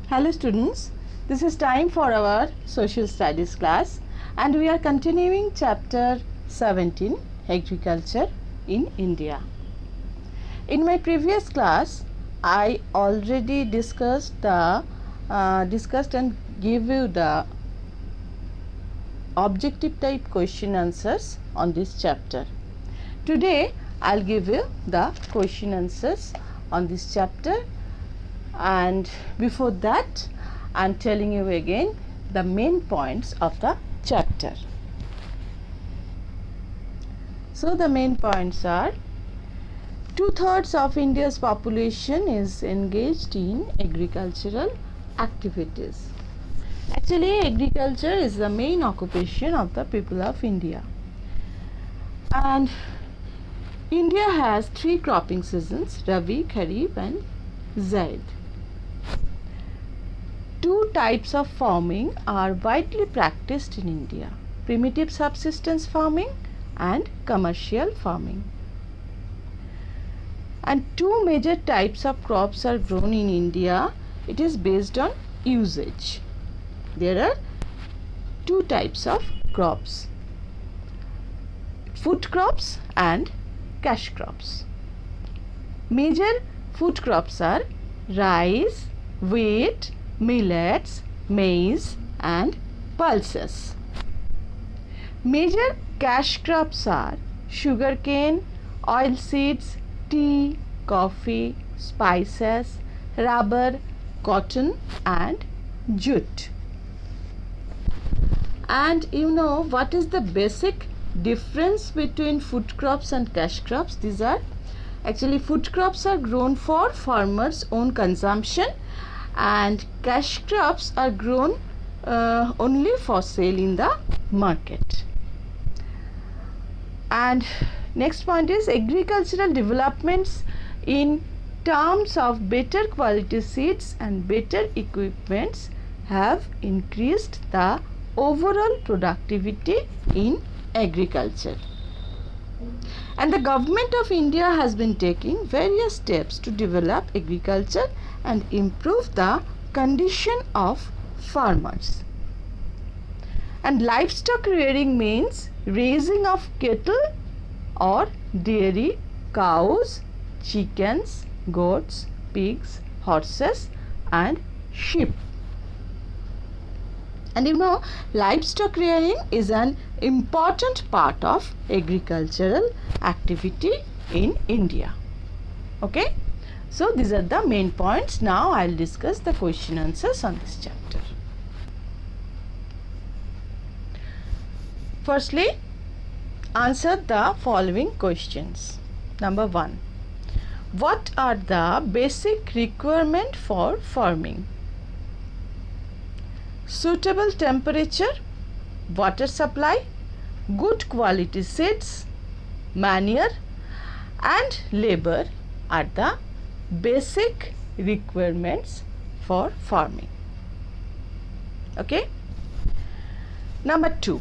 Hello students, this is time for our social studies class and we are continuing chapter 17 Agriculture in India. In my previous class I already discussed and give you the objective type question answers on this chapter. Today I'll give you the question answers on this chapter, and before that I'm telling you again the main points of the chapter. So the main points are: 2/3 of India's population is engaged in agricultural activities. Actually, agriculture is the main occupation of the people of India. And India has 3 cropping seasons: Rabi, Kharif and Zaid. 2 types of farming are widely practiced in India: primitive subsistence farming and commercial farming. And 2 major types of crops are grown in India. It is based on usage. There are 2 types of crops: food crops and cash crops. Major food crops are rice, wheat, millets, maize and pulses. Major cash crops are sugarcane, oilseeds, tea, coffee, spices, rubber, cotton and jute. And you know what is the basic difference between food crops and cash crops? These are actually, food crops are grown for farmers' own consumption and cash crops are grown only for sale in the market. And next point is agricultural developments in terms of better quality seeds and better equipments have increased the overall productivity in agriculture. And the government of India has been taking various steps to develop agriculture and improve the condition of farmers. And livestock rearing means raising of cattle or dairy, cows, chickens, goats, pigs, horses and sheep. And you know, livestock rearing is an important part of agricultural activity in India. Okay, so these are the main points. Now I'll discuss the question answers on this chapter. Firstly, answer the following questions. Number 1. What are the basic requirements for farming? Suitable temperature, water supply, good quality seeds, manure and labor are the basic requirements for farming. Okay. Number 2.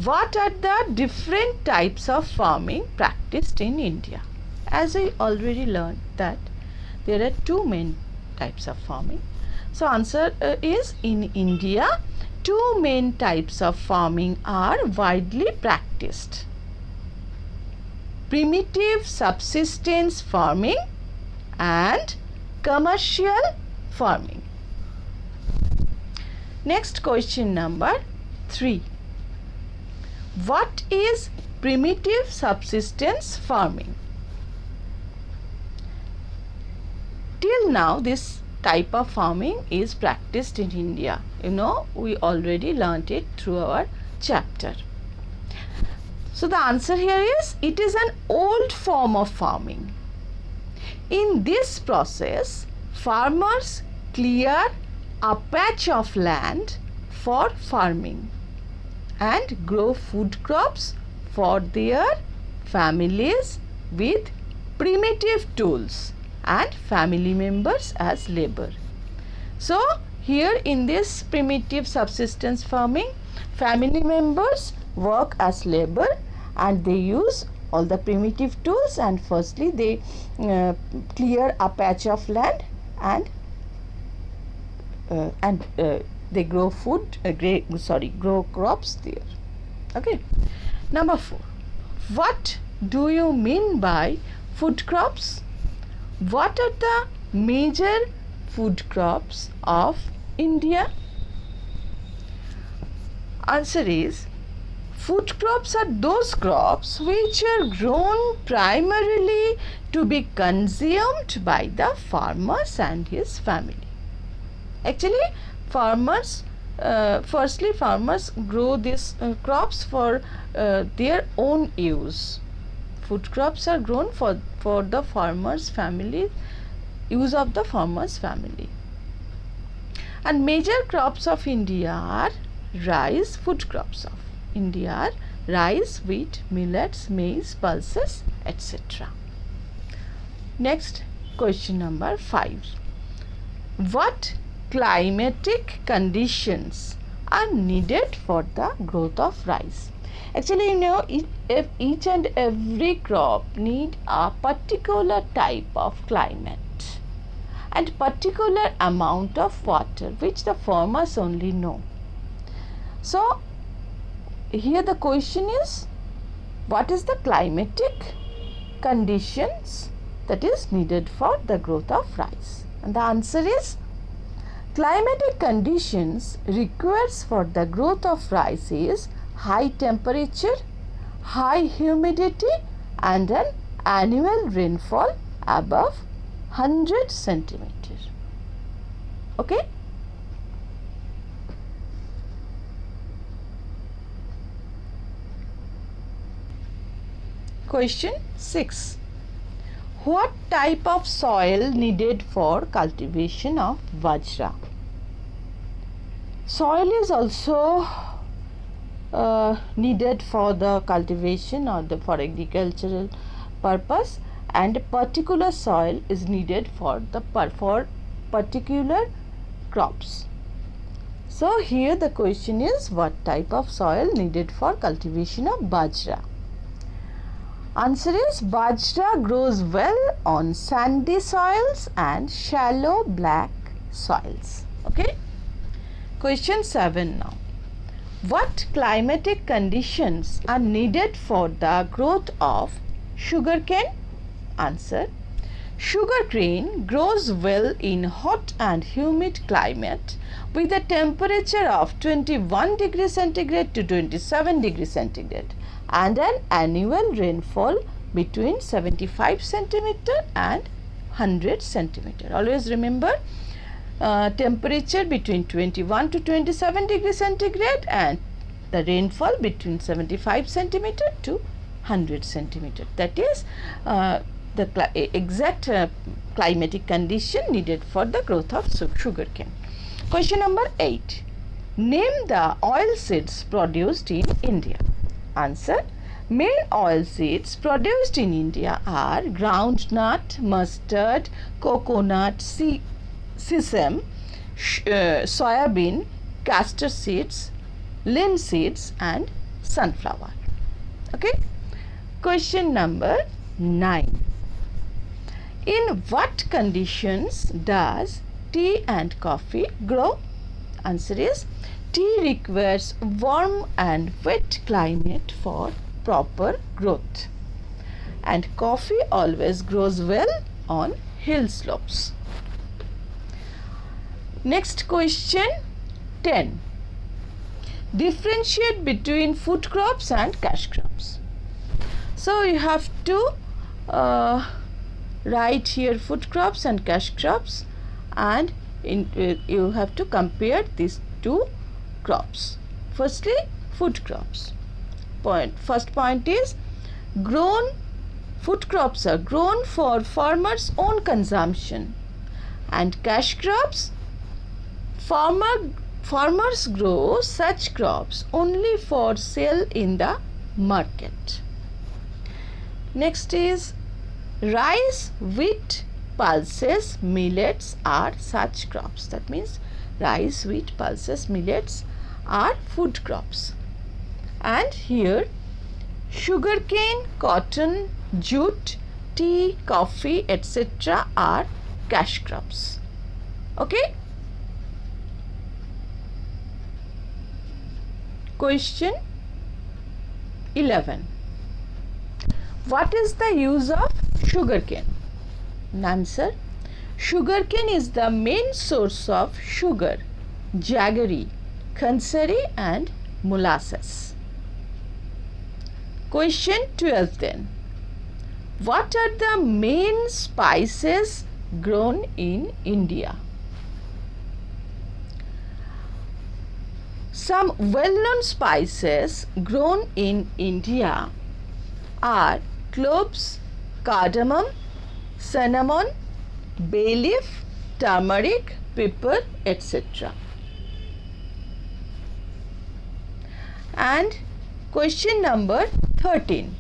What are the different types of farming practiced in India? As I already learned that there are 2 main types of farming. So answer is, in India 2 main types of farming are widely practiced: primitive subsistence farming and commercial farming. Next, question number 3. What is primitive subsistence farming? Till now this type of farming is practiced in India. You know, we already learnt it through our chapter. So the answer here is, it is an old form of farming. In this process, farmers clear a patch of land for farming and grow food crops for their families with primitive tools and family members as labor. So here in this primitive subsistence farming, family members work as labor and they use all the primitive tools, and firstly they clear a patch of land and they grow grow crops there. Okay. Number 4. What do you mean by food crops? What are the major food crops of India? Answer is, food crops are those crops which are grown primarily to be consumed by the farmers and his family. Actually, farmers grow these crops for their own use. Food crops are grown for the farmers' family, use of the farmers' family. And major crops of India are rice, food crops of India are rice, wheat, millets, maize, pulses, etc. Next, question number 5. What climatic conditions are needed for the growth of rice? Actually, you know, if each and every crop need a particular type of climate and particular amount of water which the farmers only know. So, here the question is, what is the climatic conditions that is needed for the growth of rice? And the answer is, climatic conditions requires for the growth of rice is high temperature, high humidity and an annual rainfall above 100 centimeters. Okay? Question 6. What type of soil needed for cultivation of bajra? Soil is also needed for the cultivation or for agricultural purpose, and particular soil is needed for particular crops. So here the question is, what type of soil needed for cultivation of bajra? Answer is, bajra grows well on sandy soils and shallow black soils. Okay. Question 7 now. What climatic conditions are needed for the growth of sugarcane? Answer. Sugarcane grows well in hot and humid climate with a temperature of 21 degrees centigrade to 27 degrees centigrade and an annual rainfall between 75 centimeter and 100 centimeter. Always remember, temperature between 21 to 27 degrees centigrade and the rainfall between 75 centimeter to 100 centimeter. That is the exact climatic condition needed for the growth of sugarcane. Question number 8. Name the oil seeds produced in India. Answer. Main oil seeds produced in India are groundnut, mustard, coconut, sesame, soybean, castor seeds, linseeds and sunflower. Okay. Question number 9. In what conditions does tea and coffee grow? Answer is, tea requires warm and wet climate for proper growth, and coffee always grows well on hill slopes. Next question 10. Differentiate between food crops and cash crops. So you have to write here food crops and cash crops, and you have to compare these two crops. Firstly, food crops. First point is, food crops are grown for farmers' own consumption, and cash crops, farmers grow such crops only for sale in the market. Next is, rice, wheat, pulses, millets are such crops. That means rice, wheat, pulses, millets are food crops. And here sugarcane, cotton, jute, tea, coffee, etc. are cash crops. Okay. Question 11. What is the use of sugarcane? Answer. Sugarcane is the main source of sugar, jaggery, khansari and molasses. Question 12 then. What are the main spices grown in India? Some well-known spices grown in India are cloves, cardamom, cinnamon, bay leaf, turmeric, pepper, etc. And question number 13.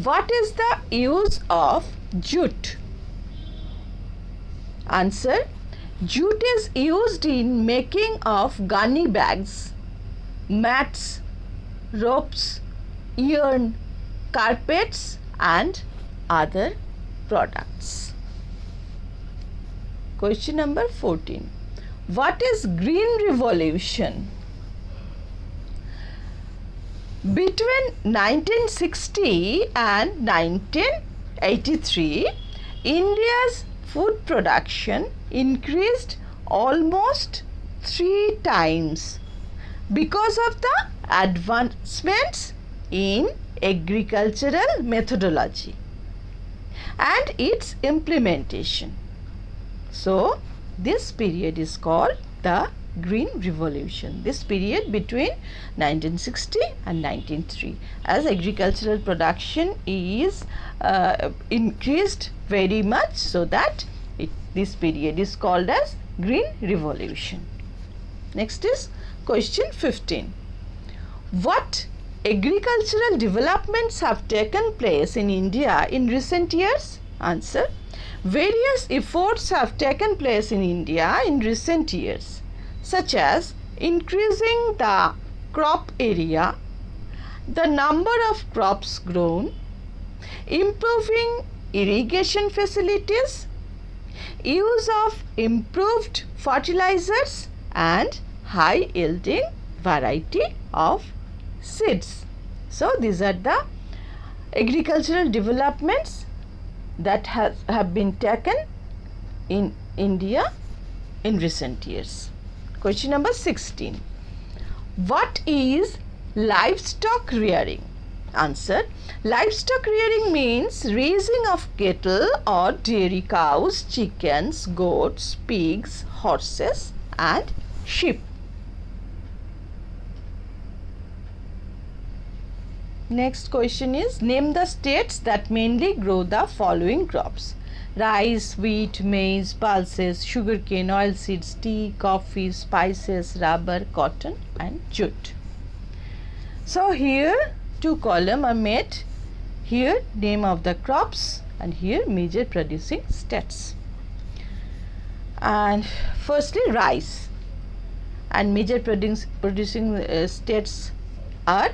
What is the use of jute? Answer. Jute is used in making of gunny bags, mats, ropes, yarn, carpets and other products. Question number 14. What is Green Revolution? Between 1960 and 1983, India's food production increased almost 3 times because of the advancements in agricultural methodology and its implementation. So, this period is called the Green Revolution. This period between 1960 and 1903, as agricultural production is increased very much, so that this period is called as Green Revolution. Next is question 15. What agricultural developments have taken place in India in recent years? Answer. Various efforts have taken place in India in recent years, such as increasing the crop area, the number of crops grown, improving irrigation facilities, use of improved fertilizers and high yielding variety of seeds. So, these are the agricultural developments that have been taken in India in recent years. Question number 16. What is livestock rearing? Answer. Livestock rearing means raising of cattle or dairy cows, chickens, goats, pigs, horses and sheep. Next question is, name the states that mainly grow the following crops: rice, wheat, maize, pulses, sugarcane, oilseeds, tea, coffee, spices, rubber, cotton and jute. So, here 2 columns are made. Here name of the crops and here major producing states. And firstly rice, and major producing states are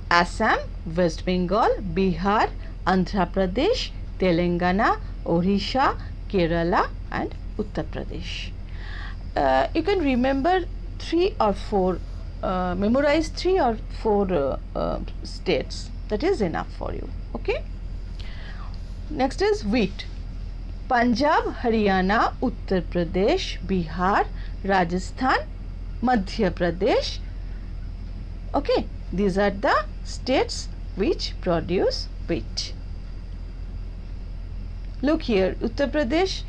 Assam, West Bengal, Bihar, Andhra Pradesh, Telangana, Orissa, Kerala and Uttar Pradesh. You can remember 3 or 4, memorize 3 or 4 states. That is enough for you. Okay. Next is wheat. Punjab, Haryana, Uttar Pradesh, Bihar, Rajasthan, Madhya Pradesh. Okay. These are the states which produce wheat. Look here, Uttar Pradesh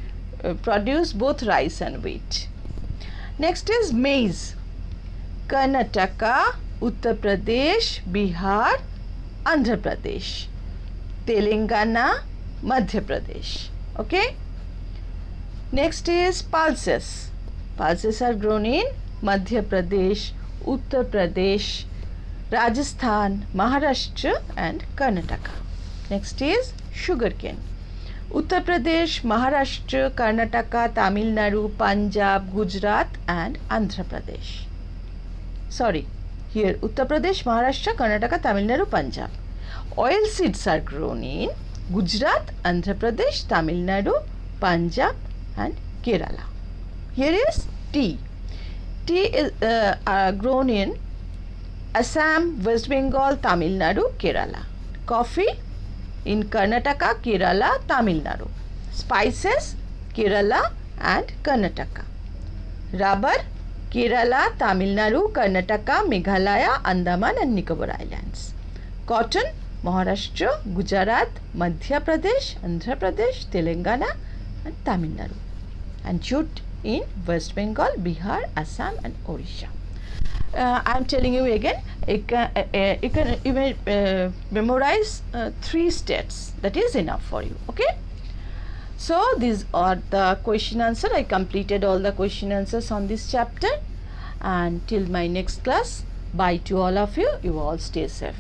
produce both rice and wheat. Next is maize. Karnataka, Uttar Pradesh, Bihar, Andhra Pradesh, Telangana, Madhya Pradesh. Okay. Next is pulses. Pulses are grown in Madhya Pradesh, Uttar Pradesh, Rajasthan, Maharashtra and Karnataka. Next is sugarcane. Uttar Pradesh, Maharashtra, Karnataka, Tamil Nadu, Punjab, Gujarat and Andhra Pradesh. Sorry, here Uttar Pradesh, Maharashtra, Karnataka, Tamil Nadu, Punjab. Oil seeds are grown in Gujarat, Andhra Pradesh, Tamil Nadu, Punjab and Kerala. Here is tea. Tea is grown in Assam, West Bengal, Tamil Nadu, Kerala. Coffee in Karnataka, Kerala, Tamil Nadu. Spices, Kerala and Karnataka. Rubber, Kerala, Tamil Nadu, Karnataka, Meghalaya, Andaman and Nicobar Islands. Cotton, Maharashtra, Gujarat, Madhya Pradesh, Andhra Pradesh, Telangana and Tamil Nadu. And jute in West Bengal, Bihar, Assam and Orissa. I am telling you again, you may memorize 3 states. That is enough for you. Okay. So these are the question answer. I completed all the question answers on this chapter. And till my next class, bye to all of you. You all stay safe.